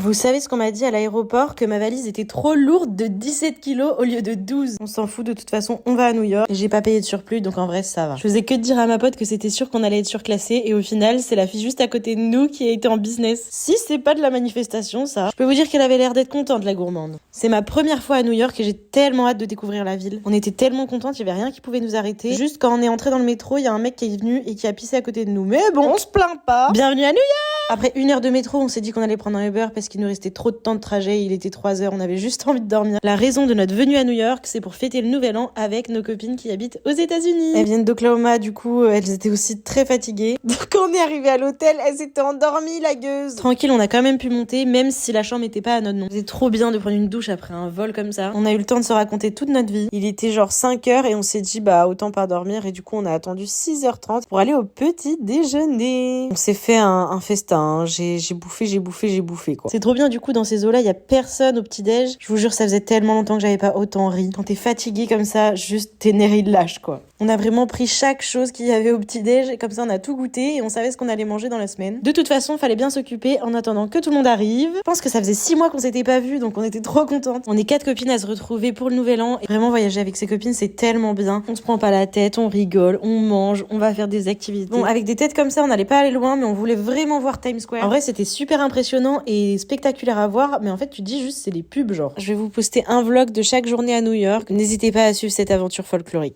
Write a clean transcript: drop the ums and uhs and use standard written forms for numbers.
Vous savez ce qu'on m'a dit à l'aéroport? Que ma valise était trop lourde de 17 kilos au lieu de 12. On s'en fout, de toute façon, on va à New York. Et j'ai pas payé de surplus, donc en vrai, ça va. Je faisais que de dire à ma pote que c'était sûr qu'on allait être surclassé, et au final, c'est la fille juste à côté de nous qui a été en business. Si c'est pas de la manifestation, ça. Je peux vous dire qu'elle avait l'air d'être contente, la gourmande. C'est ma première fois à New York et j'ai tellement hâte de découvrir la ville. On était tellement contentes, il y avait rien qui pouvait nous arrêter. Juste quand on est entré dans le métro, il y a un mec qui est venu et qui a pissé à côté de nous. Mais bon, on se plaint pas. Bienvenue à New York! Après 1 heure de métro, on s'est dit qu'on allait prendre un Uber parce qu'il nous restait trop de temps de trajet. Il était 3 heures, on avait juste envie de dormir. La raison de notre venue à New York, c'est pour fêter le nouvel an avec nos copines qui habitent aux États-Unis. Elles viennent d'Oklahoma, du coup, elles étaient aussi très fatiguées. Donc quand on est arrivé à l'hôtel, elles étaient endormies, la gueuse. Tranquille, on a quand même pu monter, même si la chambre était pas à notre nom. C'était trop bien de prendre une douche après un vol comme ça. On a eu le temps de se raconter toute notre vie. Il était genre 5 heures et on s'est dit, bah, autant pas dormir. Et du coup, on a attendu 6h30 pour aller au petit déjeuner. On s'est fait un festin. J'ai bouffé, quoi. C'est trop bien, du coup, dans ces eaux-là, il y a personne au petit-déj. Je vous jure, ça faisait tellement longtemps que j'avais pas autant ri. Quand t'es fatigué comme ça, juste tes nerfs ils lâchent, quoi. On a vraiment pris chaque chose qu'il y avait au petit-déj, et comme ça, on a tout goûté et on savait ce qu'on allait manger dans la semaine. De toute façon, fallait bien s'occuper en attendant que tout le monde arrive. Je pense que ça faisait 6 mois qu'on s'était pas vus, donc on était trop contentes. On est 4 copines à se retrouver pour le nouvel an. Et vraiment, voyager avec ses copines, c'est tellement bien. On se prend pas la tête, on rigole, on mange, on va faire des activités. Bon, avec des têtes comme ça, on n'allait pas aller loin, mais on voulait vraiment voir Times Square. En vrai, c'était super impressionnant et spectaculaire à voir, mais en fait, tu te dis juste, c'est les pubs, genre. Je vais vous poster un vlog de chaque journée à New York. N'hésitez pas à suivre cette aventure folklorique.